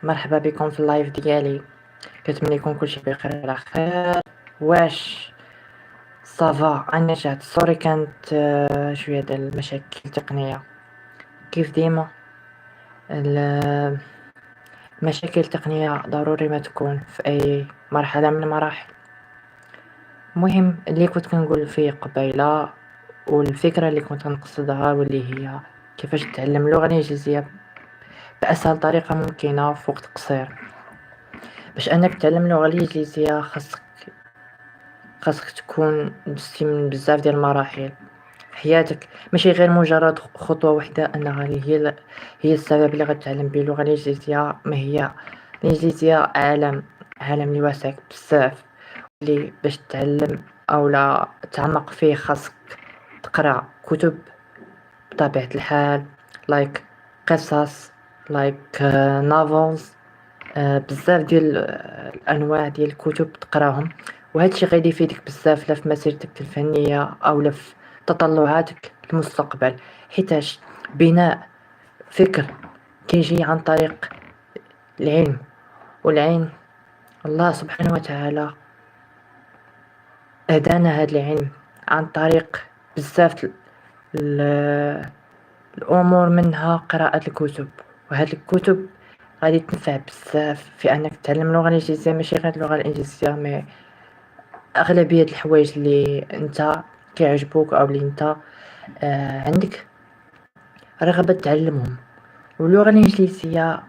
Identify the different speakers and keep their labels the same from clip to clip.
Speaker 1: مرحبا بكم في اللايف ديالي. كنتمنى يكون كلشي بخير على خير. واش صافا؟ انا جات سوري، كانت شويه ديال المشاكل تقنيه كيف ديما. المشاكل التقنيه ضروري ما تكون في اي مرحله من المراحل. المهم اللي كنت كنقول فيه قبيله، والفكره اللي كنت نقصدها، واللي هي كيفاش تتعلم اللغه الانجليزيه باسهل طريقه ممكنه في وقت قصير. باش انك تتعلم اللغه الانجليزيه خاصك تكون دزتي من بزاف ديال المراحل في حياتك، ماشي غير مجرد خطوة وحدة انها هي السبب اللي غتعلم به اللغة الانجليزية. ما هي الانجليزية عالم اللي واسع بزاف، اللي باش تتعلم او لا تعمق فيه خاصك تقرا كتب بطبيعة الحال، لايك قصص، لايك نوفلز، بزاف ديال الانواع ديال الكتب تقراهم. وهذا الشيء غادي يفيدك بزاف لا في مسيرتك الفنيه او لا في تطلعاتك المستقبل، حيتاش بناء فكر كيجي عن طريق العلم. والعلم الله سبحانه وتعالى هدانا هذا العلم عن طريق بزاف ال- الامور، منها قراءة الكتب. وهاد الكتب غادي تنفع بزاف في انك تتعلم اللغه الانجليزيه، ماشي غير اللغه الانجليزيه، مي اغلبيه الحوايج اللي انت كيعجبوك او اللي انت عندك رغبه تعلمهم. واللغه الانجليزيه،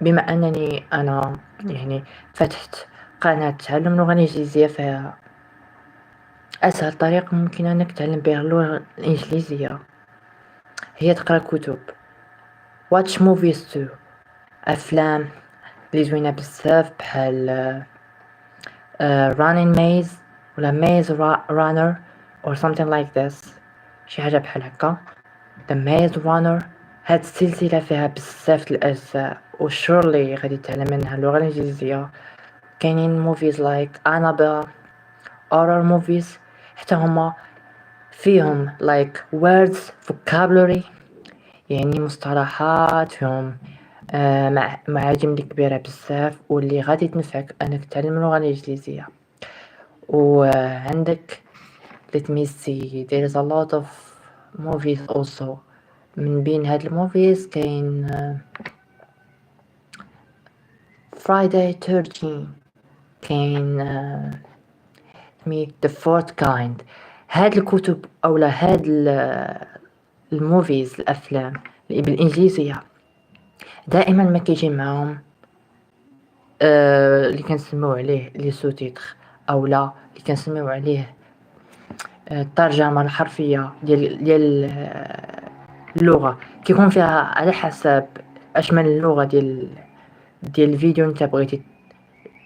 Speaker 1: بما انني انا يعني فتحت قناه تعلم اللغه الانجليزيه، فهي اسهل طريقه ممكن انك تتعلم بها اللغه الانجليزيه هي تقرا كتب، واتش موفيز تو، افلام اللي زوينه بزاف بحال running maze ولا maze runner or something like this، شي حاجة بحال هكا. the maze runner، هاد السلسلة فيها بزاف الأجزاء وشورلي غادي تعلم منها اللغة الإنجليزية. كاينين موفيز لايك Annabelle، horror movies، حتى هما فيهم like words vocabulary، يعني مصطلحات فيهم معاجم اللي كبيرة بزاف، واللي غادي تنفعك انك تتعلم اللغة الإنجليزية. وعندك let me see there is a lot of movies also. من بين هاد الموفيز كاين Friday 13، كاين the fourth kind. هاد الكتب اولا هاد الموفيز الافلام اللي بالانجليزيه دائما ما كيجي معاهم اللي كنسميو عليه لي سوتيتر، اولا اللي كنسميو عليه الترجمه الحرفيه ديال اللغه. كيكون فيها على حسب اشمل اللغه ديال الفيديو انت بغيتي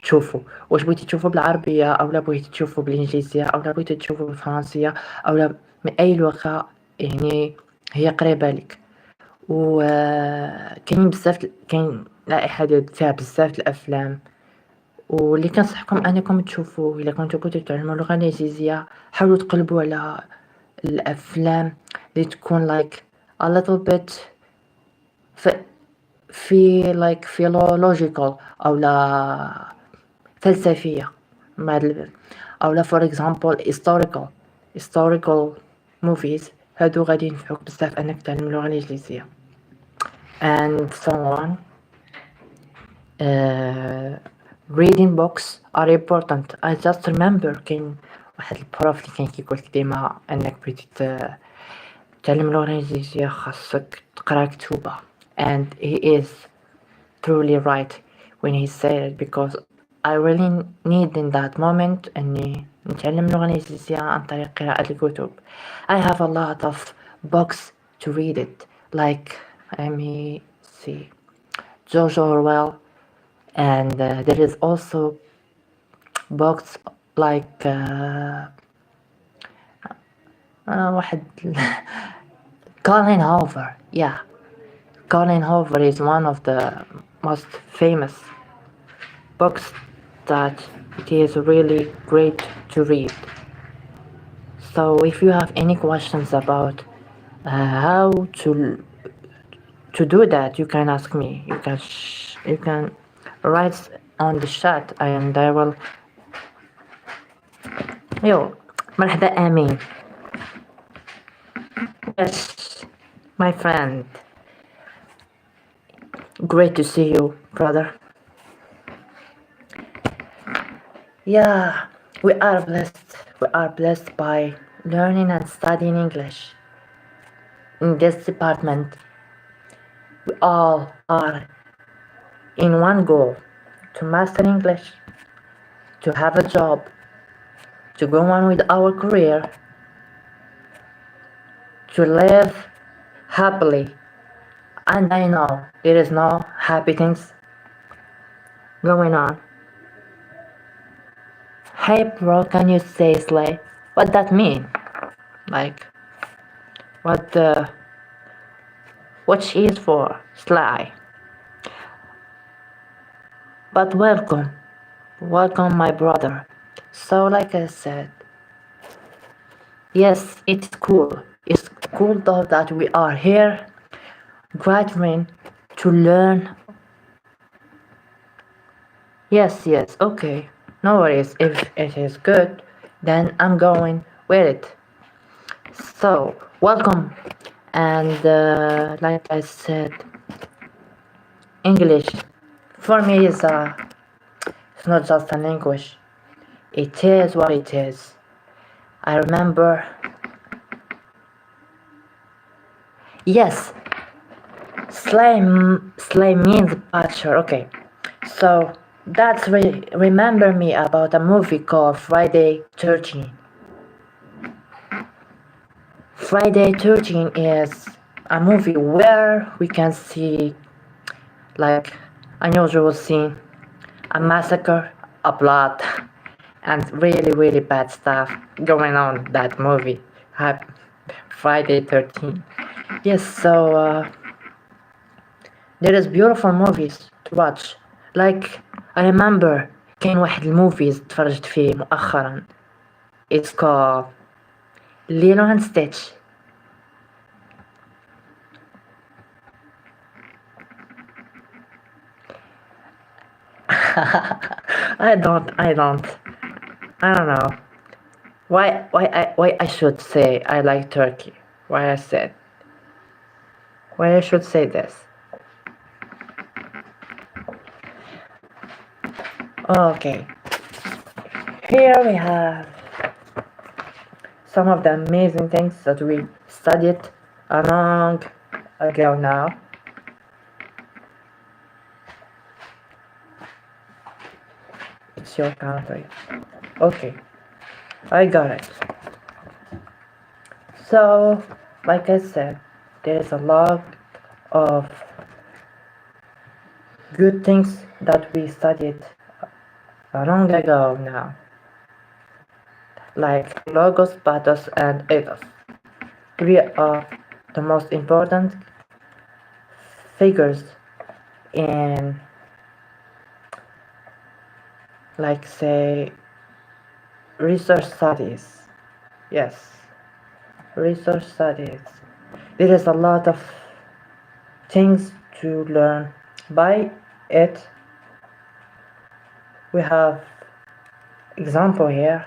Speaker 1: تشوفه، واش بغيتي تشوفه بالعربيه اولا بغيتي تشوفه بالانجليزيه اولا بغيتي تشوفه بالفرنسيه اولا من اي لغه يعني هي قريبه لك. و كاين بزاف، كاين لائحه فيها بزاف الافلام، واللي كنصحكم انكم تشوفوا الا كنتو بغيتو تعلموا اللغه الانجليزيه. حاولوا تقلبوا على الافلام اللي تكون like a little bit في like philological او لا فلسفيه، او لا for example historical movies. هادو غادي ينفعوك بزاف انك تعلم اللغه الانجليزيه. and so on. reading books are important. I just remember كاين واحد البروف اللي كان كيقول ديما انك بغيتي تعلم اللغة الإنجليزية خاصك تقرا كتوبة. and he is truly right when he said it, because I really need in that moment أني نتعلم اللغة الإنجليزية عن طريق قراءة الكتب. I have a lot of books to read it, like let me see George Orwell, and there is also books like واحد Colin Hoover. Yeah, Colin Hoover is one of the most famous books that it is really great to read. So if you have any questions about how To do that, you can ask me. You can write on the chat, and I will. Yo, مرحبا Amin. Yes, my friend. Great to see you, brother. Yeah, we are blessed. We are blessed by learning and studying English. In this department, we all are in one goal: to master English, to have a job, to go on with our career, to live happily. And I know there is no happy things going on. Hey bro, can you say slay? What that mean? Like, what what she is for? Sly. But welcome. Welcome my brother. So like I said, yes, it's cool. It's cool though that we are here graduating to learn. Yes, okay. No worries. If it is good, then I'm going with it. So, welcome. And like I said, English for me is it's not just a language. It is what it is. I remember. Yes, slay means butcher. Okay, so that's remember me about a movie called Friday 13. Friday 13 is a movie where we can see like unusual scene, a massacre, a plot, and really bad stuff going on that movie. Friday 13. Yes, so there is beautiful movies to watch. Like I remember كاين واحد الموفيز تفرجت فيه مؤخرا. It's called Lilo and Stitch. I don't know. Why I should say I like Turkey? Why I should say this? Okay. Here we have some of the amazing things that we studied a long ago now. It's your country. Okay. I got it. So, like I said, there's a lot of good things that we studied long ago now, like logos, pathos, and ethos. Three of the most important figures in, like, say, research studies. Yes, research studies. There is a lot of things to learn by it. We have example here.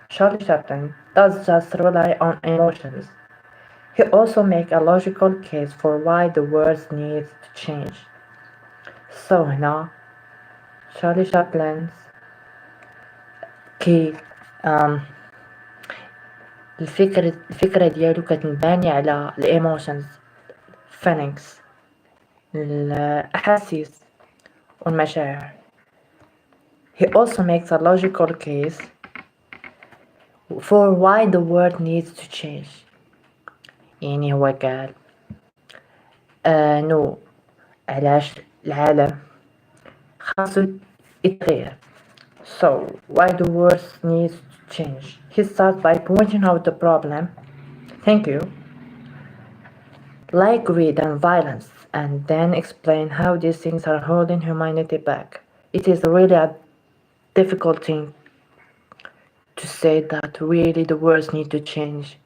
Speaker 1: Charlie Chaplin does just rely on emotions. He also makes a logical case for why the world needs to change. So now, Charlie Chaplin's كي الفكرة ديالو كتنباني على الايموشنز feelings الأحاسيس والمشاعر. He also makes a logical case for why the world needs to change. يعني هو قال نو علاش العالم خاصو يتغير. So, why the world needs to change? He starts by pointing out the problem. Thank you. Like greed and violence, and then explain how these things are holding humanity back. It is really a difficult thing to say that really the world needs to change,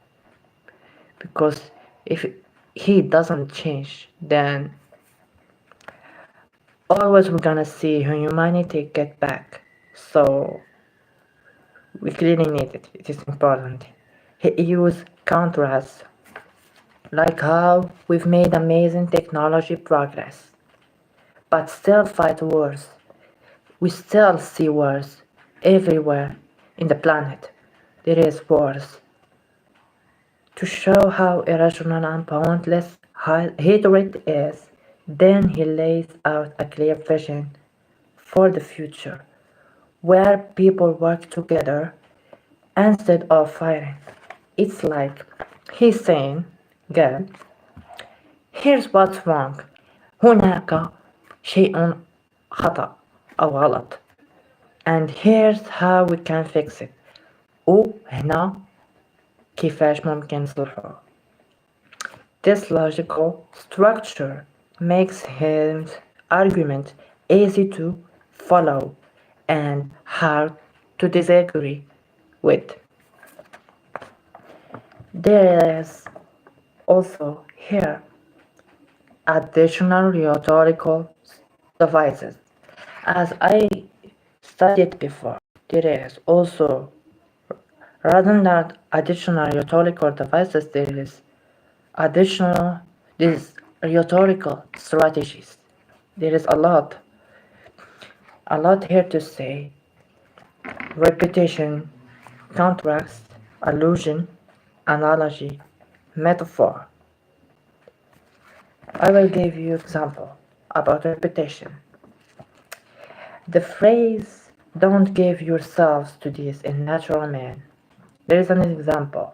Speaker 1: because if he doesn't change, then always we're gonna see humanity get back. So we clearly need it. It is important. He used contrast, like how we've made amazing technology progress, but still fight wars. We still see wars everywhere in the planet. There is wars. To show how irrational and pointless hatred is, then he lays out a clear vision for the future, where people work together instead of fighting. It's like he's saying, girl, here's what's wrong. هناك شيء خطأ أو غلط. And here's how we can fix it. وهنا كيفاش ممكن نصلحه. This logical structure makes his argument easy to follow and hard to disagree with. There is also here additional rhetorical devices. As I studied before, there is also, rather than additional rhetorical devices, there is additional these rhetorical strategies. There is a lot here to say. Repetition, contrast, allusion, analogy, metaphor. I will give you example about repetition. The phrase "don't give yourselves to this in natural man." There is an example.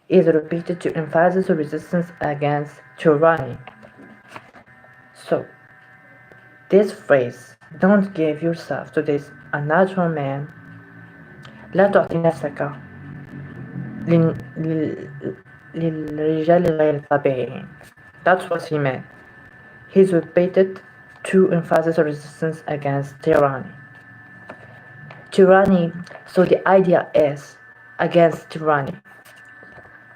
Speaker 1: Is repeated to emphasize resistance against tyranny. So, this phrase "don't give yourself to this unnatural man" لا تعطي نفسك للرجال غير الطبيعيين. That's what he meant. He's repeated to emphasize resistance against tyranny. Tyranny, so the idea is against tyranny.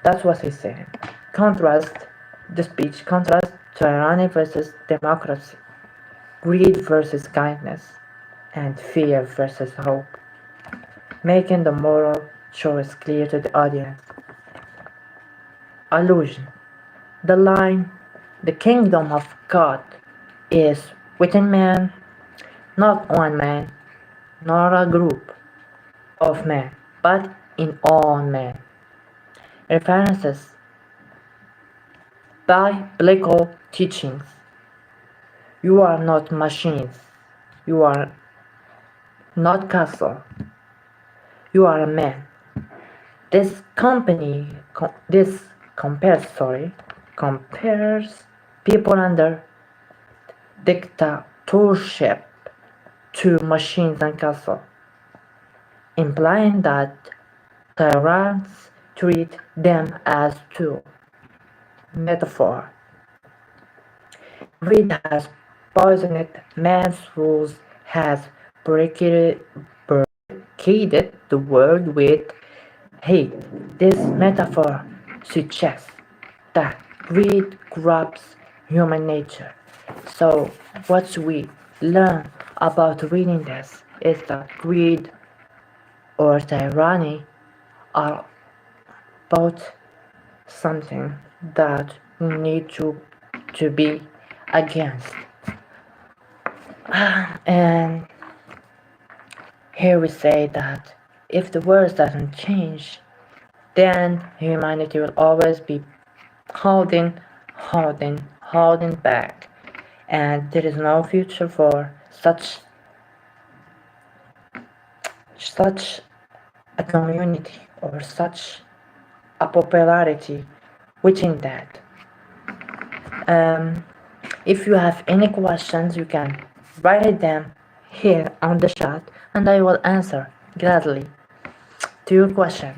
Speaker 1: That's what he's saying. Contrast the speech, contrast tyranny versus democracy, greed versus kindness, and fear versus hope, making the moral choice clear to the audience. Allusion. The line, "the kingdom of God is within man," not one man, nor a group of men, but in all men. References biblical teachings. You are not machines. You are not castle. You are a man. This compares people under dictatorship to machines and castle, implying that tyrants treat them as tools. Metaphor. Greed has poisoned man's rules, has barricaded the world with hate. This metaphor suggests that greed corrupts human nature. So, what we learn about reading this is that greed or tyranny are both something that we need to be against. And here we say that if the world doesn't change, then humanity will always be holding back, and there is no future for such a community or such a popularity within that. If you have any questions, you can write them here on the chat, and I will answer gladly to your questions.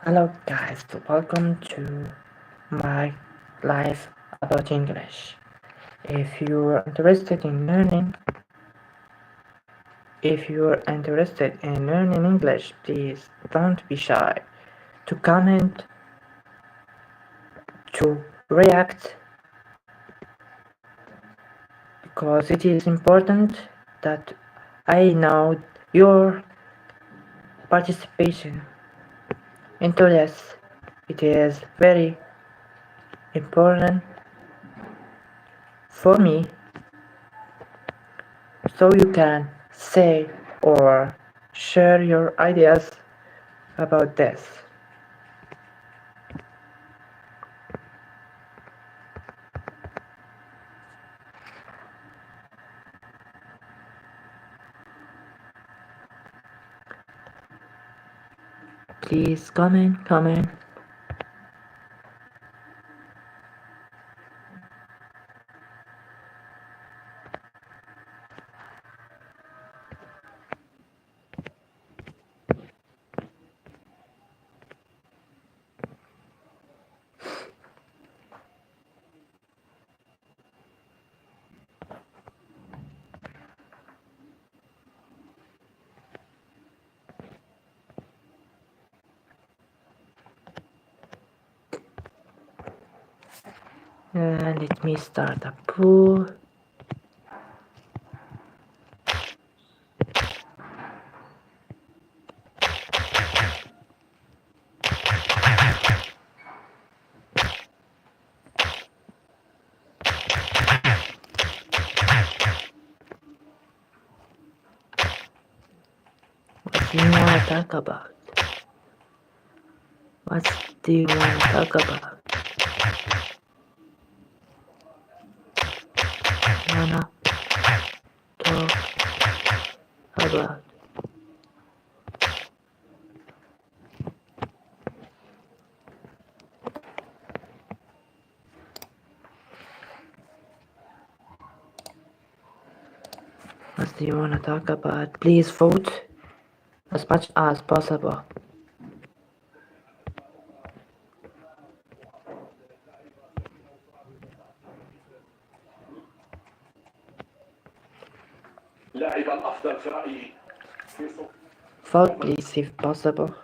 Speaker 1: Hello guys, welcome to my live about English. If you're interested in learning, English, please don't be shy to comment, to react, because it is important that I know your participation into this. It is very important for me, so you can say or share your ideas about this. Please comment. Let me start a poll. What do you want to talk about? What do you want to talk about? Wanna talk about? What do you want to talk about? Please vote as much as possible.
Speaker 2: اللاعب الأفضل في رأيي في
Speaker 1: Vote please if possible.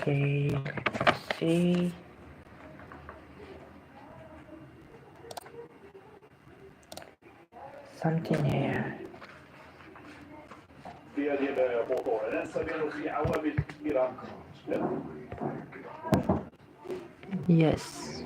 Speaker 1: Okay, let's see. Something here.
Speaker 2: في هذه البطولة لا نستمر في عوامل كثيرة.
Speaker 1: Yes.